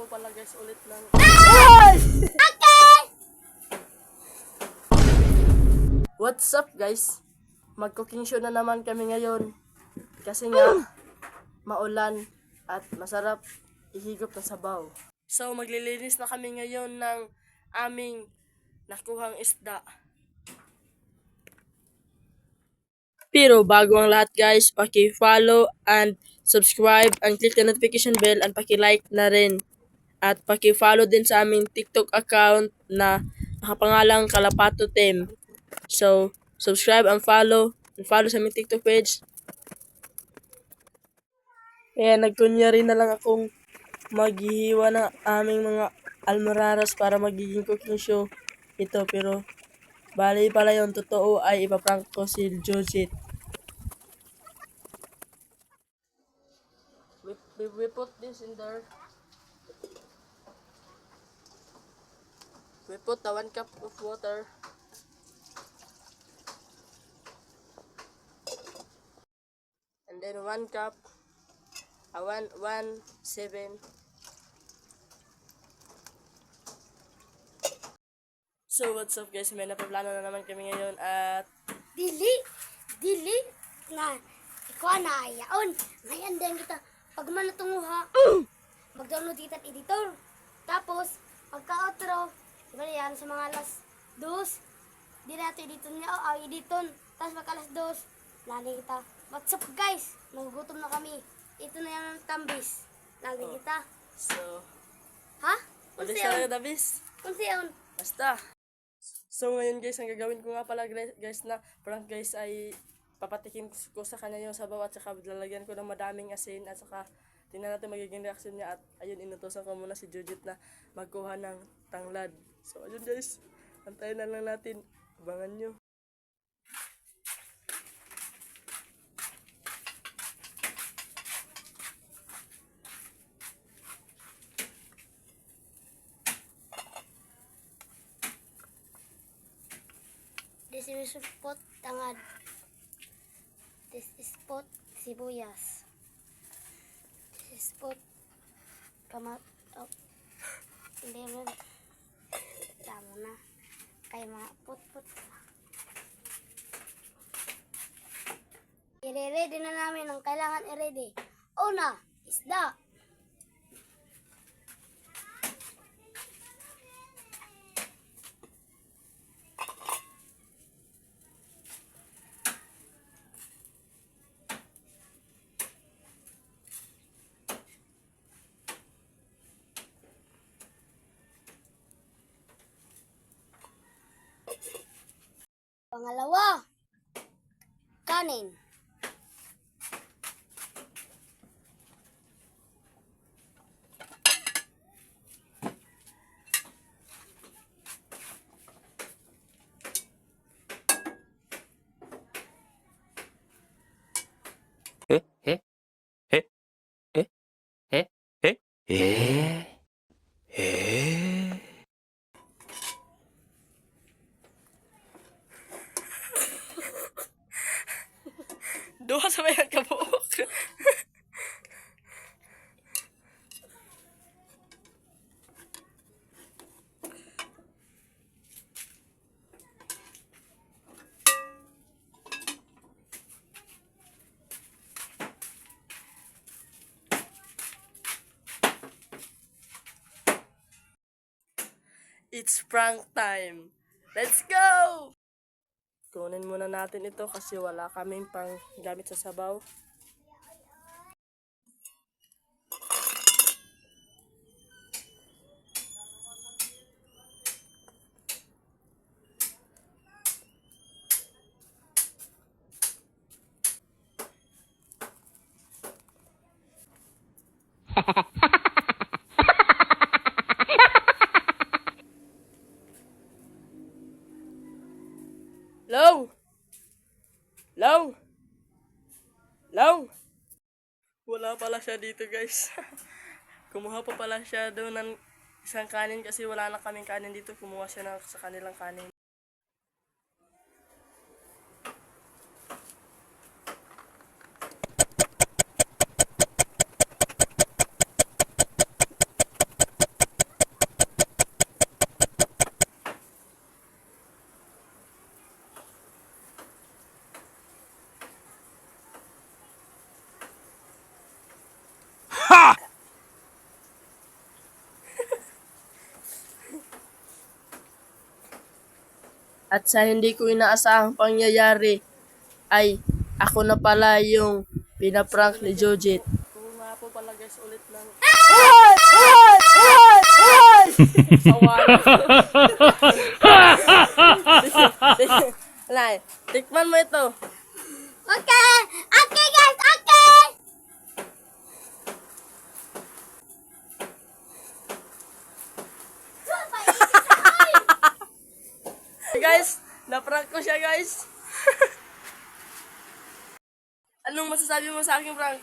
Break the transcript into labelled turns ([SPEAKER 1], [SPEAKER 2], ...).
[SPEAKER 1] po pala guys ulit ng... What's up guys? Mag-cooking show na naman kami ngayon. Kasi nga, maulan at masarap ihigop ng sabaw. So maglilinis na kami ngayon ng aming nakuhang isda. Pero bago ang lahat guys, paki-follow and subscribe and click the notification bell and paki-like na rin. At paki-follow din sa aming TikTok account na nakapangalang Kalapato Team. So, subscribe and follow sa aming TikTok page. Kaya nagkunyari na lang akong maghihiwa ng aming mga almoraras para magiging cooking show ito. Pero, bali pala yung totoo ay ipaprank ko si Jojit. We put this in there. We put the 1 cup of water. And then 1 cup. 1.7. So what's up guys? May napaplano na naman kami ngayon at
[SPEAKER 2] Dili na ikaw na ayaon. Ngayon din kita pag manatunguha mag-download kita editor. Tapos pagka-outro, diba yan sa mga alas 2, di natin editon niya o editon. Tapos pagka alas 2, lagi kita. What's up guys? Nagugutom na kami. Ito na yung tambis. Lagi kita.
[SPEAKER 1] so
[SPEAKER 2] Ha?
[SPEAKER 1] ulit
[SPEAKER 2] Unsa
[SPEAKER 1] sa
[SPEAKER 2] yun?
[SPEAKER 1] lang dabis.
[SPEAKER 2] Unsa yun?
[SPEAKER 1] Basta. So ngayon guys, ang gagawin ko nga pala guys na prank guys ay papatikin ko sa kanya yung sabaw at saka lalagyan ko ng madaming asin at saka tingnan natin magiging reaction niya at ayun inutosan ko muna si Jujit na magkuha ng tanglad. So ayun guys, antayin na lang natin. Abangan nyo.
[SPEAKER 2] This is pot tangad. This is pot sibuyas. This is pot kamat. Oh. Hindi mo. Tama na. Kay mga pot-pot. I-ready na namin ang kailangan i-ready. Una, isda. Pangalawa, kanin.
[SPEAKER 3] Eh? Eh? Eh? Eh? Eh? Eh? Eh? Eh?
[SPEAKER 1] Duha sa may kabuok. It's prank time. Let's go! Kunin muna natin ito kasi wala kaming pang gamit sa sabaw. Long! Long! Long! Wala pala siya dito guys. Kumuha pa pala siya doon ng isang kanin kasi wala na kaming kanin dito. Kumuha siya sa kanilang kanin. At sa hindi ko inaasahang pangyayari ay ako na pala yung pinaprank ni Jojit. Kung nga po pala guys ulit lang. Sawa na. Alay, tikman mo ito.
[SPEAKER 2] Okay! Okay guys! Okay!
[SPEAKER 1] Guys, naprank ko siya guys. Anong masasabi mo sa aking prank?